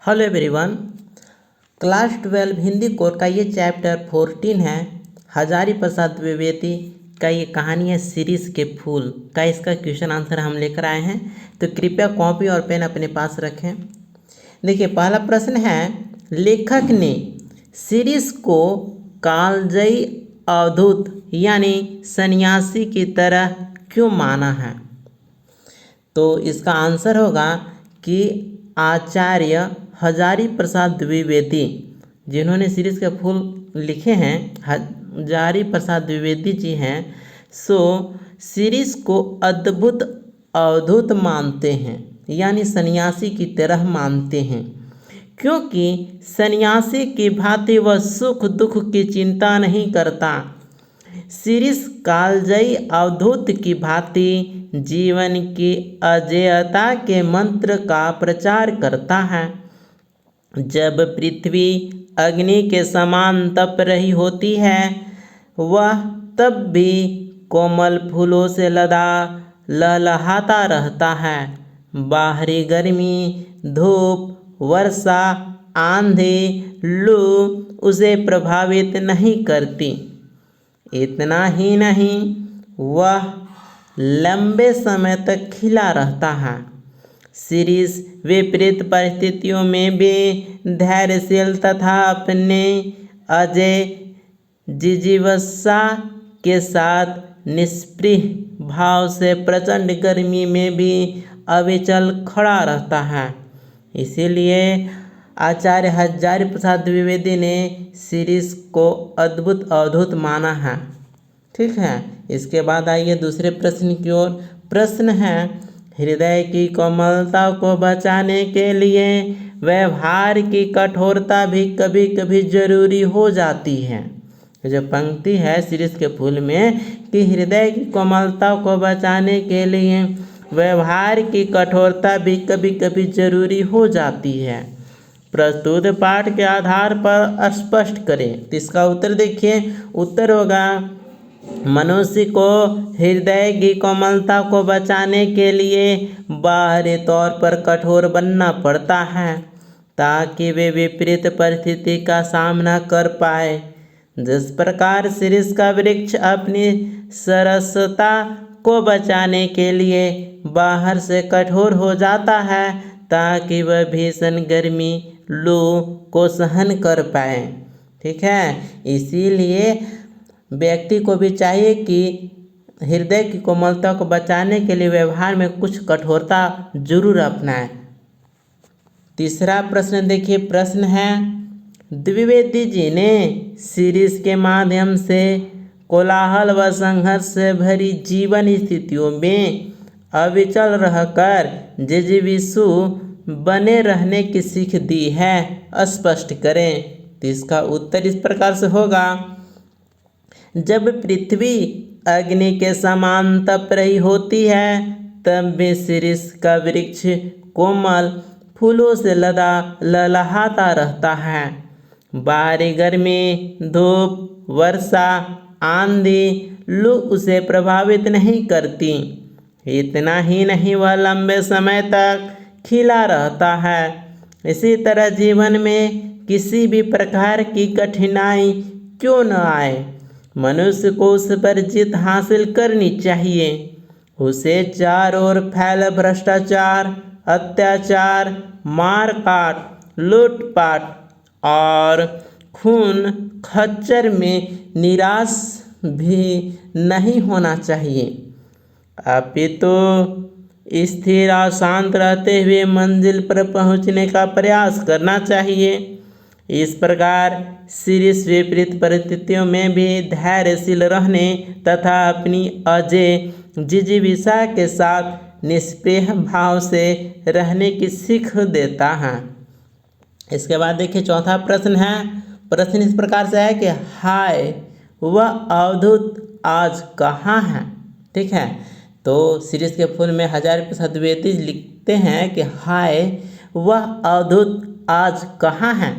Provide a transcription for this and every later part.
Hello everyone. Class 12 Hindi core का ये chapter 14 है। हजारी प्रसाद द्विवेदी का ये कहानी है सीरीज के फूल का। इसका क्वेश्चन आंसर हम लेकर आए हैं, तो कृपया कॉपी और पेन अपने पास रखें। देखिए, पहला प्रश्न है, लेखक ने सीरीज को कालजयी अवधूत यानी सन्यासी की तरह क्यों माना है? तो इसका आंसर होगा कि आचार्य हजारी प्रसाद द्विवेदी, जिन्होंने सीरीज के फूल लिखे हैं, हजारी प्रसाद द्विवेदी जी हैं, सो सीरीज को अद्भुत अवधूत मानते हैं, यानी सन्यासी की तरह मानते हैं, क्योंकि सन्यासी की भांति वह सुख दुख की चिंता नहीं करता। सीरीज कालजयी अवधूत की भांति जीवन की अजेयता के मंत्र का प्रचार करता है। जब पृथ्वी अग्नि के समान तप रही होती है, वह तब भी कोमल फूलों से लदा लहलहाता रहता है। बाहरी गर्मी, धूप, वर्षा, आंधी, लू उसे प्रभावित नहीं करती। इतना ही नहीं, वह लंबे समय तक खिला रहता है। सीरीज विपरीत परिस्थितियों में भी धैर्यशील तथा अपने अजय जिजीवसा के साथ निष्पृह भाव से प्रचंड गर्मी में भी अविचल खड़ा रहता है। इसीलिए आचार्य हजारी प्रसाद द्विवेदी ने सीरीज को अद्भुत अवधूत माना है। ठीक है, इसके बाद आइए दूसरे प्रश्न की ओर। प्रश्न है, हृदय की कोमलता को बचाने के लिए व्यवहार की कठोरता भी कभी कभी जरूरी हो जाती है। जो पंक्ति है सीरीज के फूल में कि हृदय की कोमलता को बचाने के लिए व्यवहार की कठोरता भी कभी कभी जरूरी हो जाती है। प्रस्तुत पाठ के आधार पर स्पष्ट करें। तो इसका उत्तर देखिए, उत्तर होगा, मनुष्य को हृदय की कोमलता को बचाने के लिए बाहरी तौर पर कठोर बनना पड़ता है, ताकि वे विपरीत परिस्थिति का सामना कर पाए। जिस प्रकार शिरीष का वृक्ष अपनी सरसता को बचाने के लिए बाहर से कठोर हो जाता है, ताकि वह भीषण गर्मी लू को सहन कर पाए। ठीक है, इसीलिए व्यक्ति को भी चाहिए कि हृदय की कोमलता को बचाने के लिए व्यवहार में कुछ कठोरता जरूर अपनाएं। तीसरा प्रश्न देखिए, प्रश्न है, द्विवेदी जी ने सीरीज के माध्यम से कोलाहल व संघर्ष से भरी जीवन स्थितियों में अविचल रहकर जिजीविषु बने रहने की सीख दी है, स्पष्ट करें। तो इसका उत्तर इस प्रकार से होगा, जब पृथ्वी अग्नि के समान तप रही होती है, तब भी शिरीष का वृक्ष कोमल फूलों से लदा लहलहाता रहता है। बाहरी गर्मी, धूप, वर्षा, आंधी, लू उसे प्रभावित नहीं करती। इतना ही नहीं, वह लंबे समय तक खिला रहता है। इसी तरह जीवन में किसी भी प्रकार की कठिनाई क्यों न आए, मनुष्य को उस पर जीत हासिल करनी चाहिए। उसे चारों ओर फैले भ्रष्टाचार, अत्याचार, मारकाट, लूटपाट और खून खच्चर में निराश भी नहीं होना चाहिए, अपितु स्थिर और शांत रहते हुए मंजिल पर पहुंचने का प्रयास करना चाहिए। इस प्रकार शिरीष विपरीत परिस्थितियों में भी धैर्यशील रहने तथा अपनी अजय जिजीविषा के साथ निष्पृह भाव से रहने की सीख देता है। इसके बाद देखिए, चौथा प्रश्न है। प्रश्न इस प्रकार से है कि हाय वह अवधूत आज कहाँ है? ठीक है, तो सीरीज के फूल में हजारी प्रसाद द्विवेदी लिखते हैं कि हाय वह अवधूत आज कहाँ है।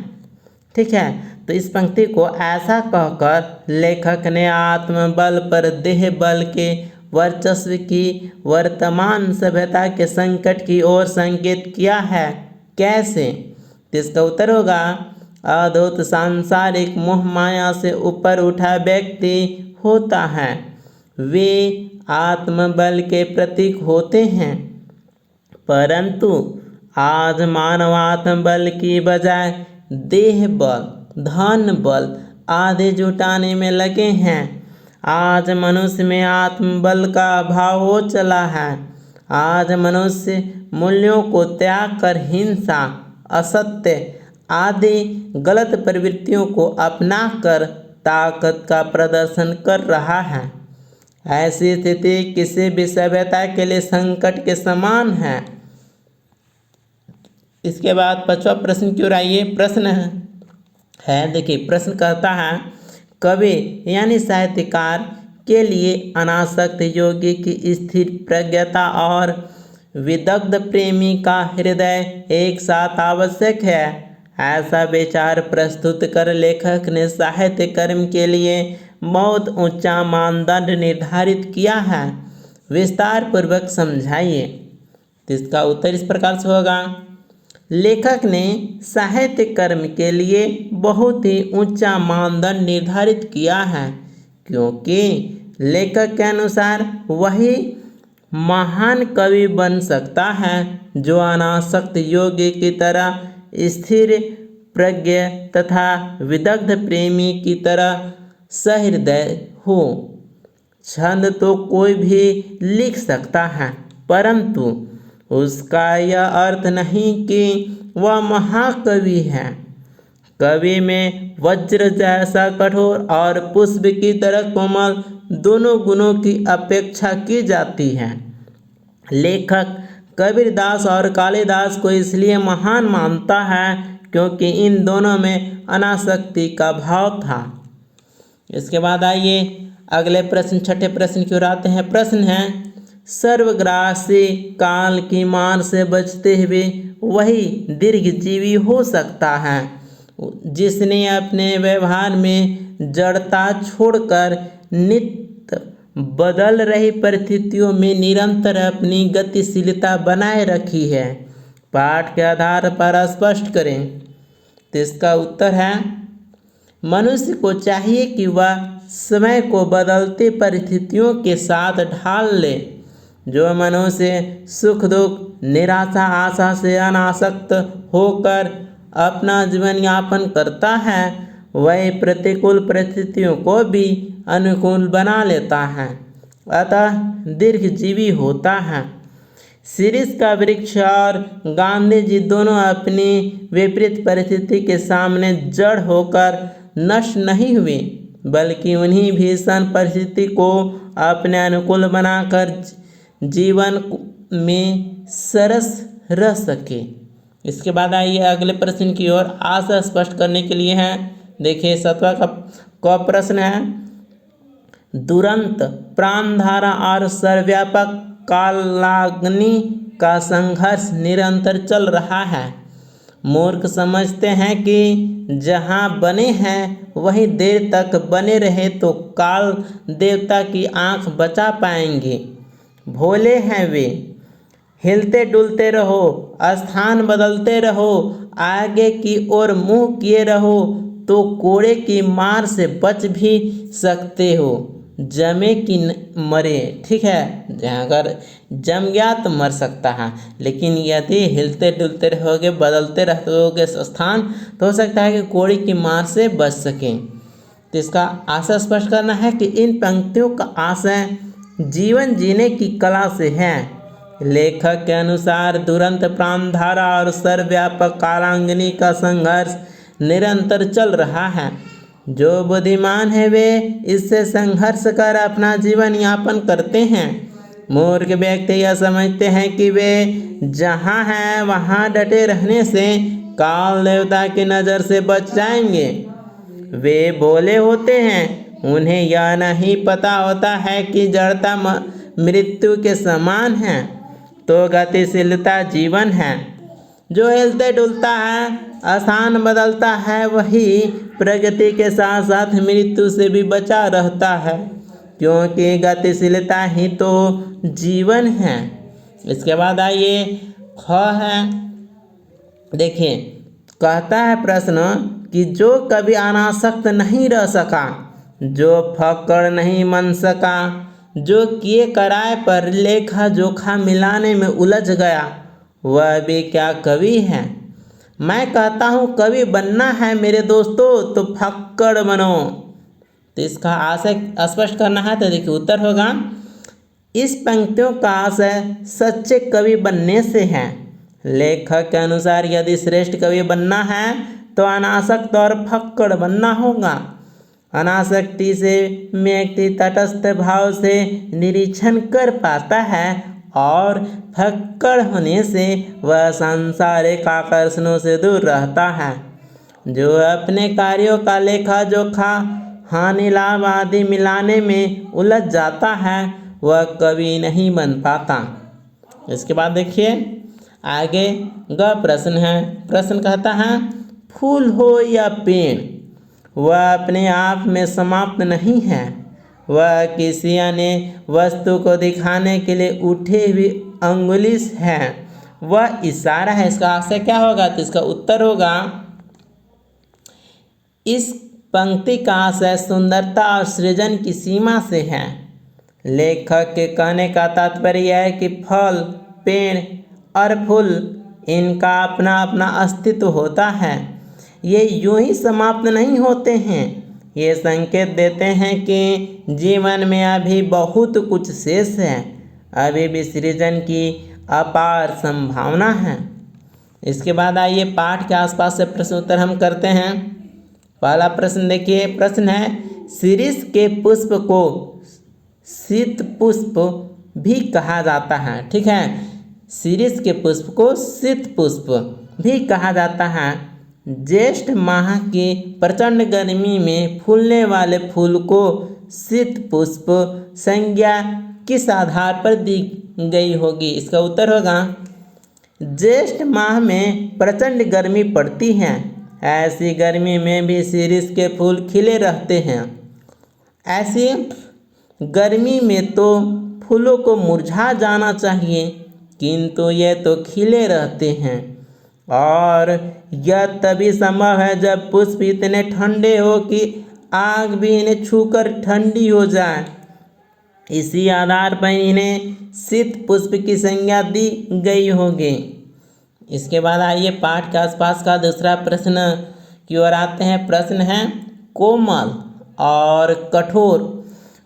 ठीक है, तो इस पंक्ति को ऐसा कहकर लेखक ने आत्मबल पर देह बल के वर्चस्व की वर्तमान सभ्यता के संकट की ओर संकेत किया है। कैसे? तो इसका उत्तर होगा अद्भुत सांसारिक मोह माया से ऊपर उठा व्यक्ति होता है। वे आत्मबल के प्रतीक होते हैं, परंतु आज मानव आत्मबल की बजाय देह बल, धन बल आदि जुटाने में लगे हैं। आज मनुष्य में आत्मबल का अभाव हो चला है। आज मनुष्य मूल्यों को त्याग कर हिंसा, असत्य आदि गलत प्रवृत्तियों को अपनाकर ताकत का प्रदर्शन कर रहा है। ऐसी स्थिति किसी भी सभ्यता के लिए संकट के समान है। इसके बाद 5वां प्रश्न की ओर आइए। प्रश्न है देखिए, प्रश्न कहता है कवि यानी साहित्यकार के लिए अनासक्त योगी की स्थिर प्रज्ञता और विदग्ध प्रेमी का हृदय एक साथ आवश्यक है। ऐसा विचार प्रस्तुत कर लेखक ने साहित्य कर्म के लिए बहुत ऊंचा मानदंड निर्धारित किया है। विस्तार पूर्वक समझाइए। तो इसका उत्तर इस प्रकार से होगा। लेखक ने साहित्य कर्म के लिए बहुत ही ऊंचा मानदंड निर्धारित किया है, क्योंकि लेखक के अनुसार वही महान कवि बन सकता है जो अनासक्त योगी की तरह स्थिर प्रज्ञ तथा विदग्ध प्रेमी की तरह सहृदय हो। छंद तो कोई भी लिख सकता है, परंतु उसका यह अर्थ नहीं कि वह महाकवि है। कवि में वज्र जैसा कठोर और पुष्प की तरह कोमल दोनों गुणों की अपेक्षा की जाती है। लेखक कबीरदास और कालिदास को इसलिए महान मानता है क्योंकि इन दोनों में अनासक्ति का भाव था। इसके बाद आइए अगले प्रश्न, छठे प्रश्न की ओर आते हैं। प्रश्न है सर्वग्रासी काल की मार से बचते हुए वही दीर्घजीवी हो सकता है जिसने अपने व्यवहार में जड़ता छोड़कर नित्य बदल रही परिस्थितियों में निरंतर अपनी गतिशीलता बनाए रखी है। पाठ के आधार पर स्पष्ट करें। तो इसका उत्तर है मनुष्य को चाहिए कि वह समय को बदलती परिस्थितियों के साथ ढाल ले। जो मनुष्य सुख दुख, निराशा, आशा से अनासक्त होकर अपना जीवन यापन करता है, वह प्रतिकूल परिस्थितियों को भी अनुकूल बना लेता है, अतः दीर्घजीवी होता है। शीरीष का वृक्ष और गांधी जी दोनों अपनी विपरीत परिस्थिति के सामने जड़ होकर नष्ट नहीं हुए, बल्कि उन्हीं भीषण परिस्थिति को अपने अनुकूल बनाकर जीवन में सरस रह सके। इसके बाद आइए अगले प्रश्न की ओर। आशा स्पष्ट करने के लिए है देखिए 7वां का प्रश्न है दुरंत प्राणधारा और सर्वव्यापक कालाग्नि का संघर्ष निरंतर चल रहा है। मूर्ख समझते हैं कि जहाँ बने हैं वहीं देर तक बने रहे तो काल देवता की आंख बचा पाएंगे। भोले हैं वे। हिलते डुलते रहो, स्थान बदलते रहो, आगे की ओर मुंह किए रहो तो कोड़े की मार से बच भी सकते हो। जमे कि मरे, ठीक है, अगर जम गया तो मर सकता है, लेकिन यदि हिलते डुलते रहोगे, बदलते रहोगे स्थान, तो हो सकता है कि कोड़ी की मार से बच सकें। तो इसका आशय स्पष्ट करना है कि इन पंक्तियों का आशय जीवन जीने की कला से है। लेखक के अनुसार दुरंत प्राणधारा और सर्वव्यापक कालाग्नि का संघर्ष निरंतर चल रहा है। जो बुद्धिमान है वे इससे संघर्ष कर अपना जीवन यापन करते हैं। मूर्ख व्यक्ति यह समझते हैं कि वे जहाँ हैं वहाँ डटे रहने से काल देवता की नज़र से बच जाएंगे। वे भोले होते हैं, उन्हें यह नहीं पता होता है कि जड़ता मृत्यु के समान है तो गतिशीलता जीवन है। जो हिलते डुलता है, स्थान बदलता है, वही प्रगति के साथ साथ मृत्यु से भी बचा रहता है, क्योंकि गतिशीलता ही तो जीवन है। इसके बाद आइए ख है, देखिए कहता है प्रश्न कि जो कभी अनासक्त नहीं रह सका, जो फक्कड़ नहीं मन सका, जो किए कराए पर लेखा जोखा मिलाने में उलझ गया, वह भी क्या कवि है। मैं कहता हूँ कवि बनना है मेरे दोस्तों तो फक्कड़ बनो। तो इसका आशय स्पष्ट करना है, तो देखिए उत्तर होगा इस पंक्तियों का आशय सच्चे कवि बनने से है। लेखक के अनुसार यदि श्रेष्ठ कवि बनना है तो अनासक्त और फक्कड़ बनना होगा। अनासक्ति से व्यक्ति तटस्थ भाव से निरीक्षण कर पाता है और फक्कड़ होने से वह सांसारिक आकर्षणों से दूर रहता है। जो अपने कार्यों का लेखा जोखा हानि लाभ आदि मिलाने में उलझ जाता है वह कवि नहीं बन पाता। इसके बाद देखिए आगे ग प्रश्न है। प्रश्न कहता है फूल हो या पेड़ वह अपने आप में समाप्त नहीं है, वह किसी अन्य वस्तु को दिखाने के लिए उठे हुए अंगुली है, वह इशारा है। इसका आशय क्या होगा, तो इसका उत्तर होगा इस पंक्ति का आशय सुंदरता और सृजन की सीमा से है। लेखक के कहने का तात्पर्य यह है कि फल पेड़ और फूल इनका अपना अपना अस्तित्व होता है, ये यूं ही समाप्त नहीं होते हैं। ये संकेत देते हैं कि जीवन में अभी बहुत कुछ शेष है, अभी भी सृजन की अपार संभावना है। इसके बाद आइए पाठ के आसपास से प्रश्न उत्तर हम करते हैं। पहला प्रश्न देखिए, प्रश्न है शिरीष के पुष्प को शीत पुष्प भी कहा जाता है। ठीक है, शिरीष के पुष्प को शीत पुष्प भी कहा जाता है। ज्येष्ठ माह की प्रचंड गर्मी में फूलने वाले फूल को शीत पुष्प संज्ञा किस आधार पर दी गई होगी। इसका उत्तर होगा ज्येष्ठ माह में प्रचंड गर्मी पड़ती है, ऐसी गर्मी में भी शिरीष के फूल खिले रहते हैं। ऐसी गर्मी में तो फूलों को मुरझा जाना चाहिए, किंतु ये तो खिले रहते हैं और यह तभी संभव है जब पुष्प इतने ठंडे हो कि आग भी इन्हें छूकर ठंडी हो जाए। इसी आधार पर इन्हें शीत पुष्प की संज्ञा दी गई होगी। इसके बाद आइए पाठ के आसपास का दूसरा प्रश्न की ओर आते हैं। प्रश्न है कोमल और कठोर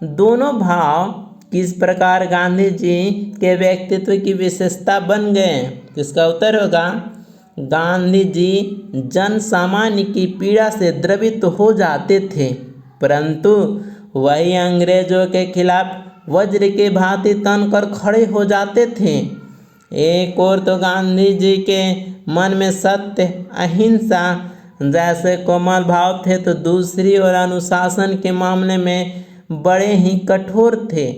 दोनों भाव किस प्रकार गांधी जी के व्यक्तित्व की विशेषता बन गए। इसका उत्तर होगा गांधी जी जन सामान्य की पीड़ा से द्रवित हो जाते थे, परंतु वही अंग्रेजों के खिलाफ वज्र के भांति तन कर खड़े हो जाते थे। एक ओर तो गांधी जी के मन में सत्य अहिंसा जैसे कोमल भाव थे, तो दूसरी ओर अनुशासन के मामले में बड़े ही कठोर थे।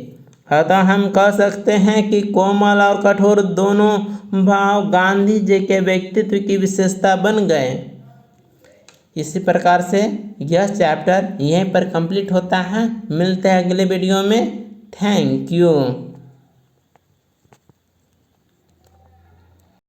अतः हम कह सकते हैं कि कोमल और कठोर दोनों भाव गांधी जी के व्यक्तित्व की विशेषता बन गए। इसी प्रकार से यह चैप्टर यहीं पर कंप्लीट होता है। मिलते हैं अगले वीडियो में। Thank you.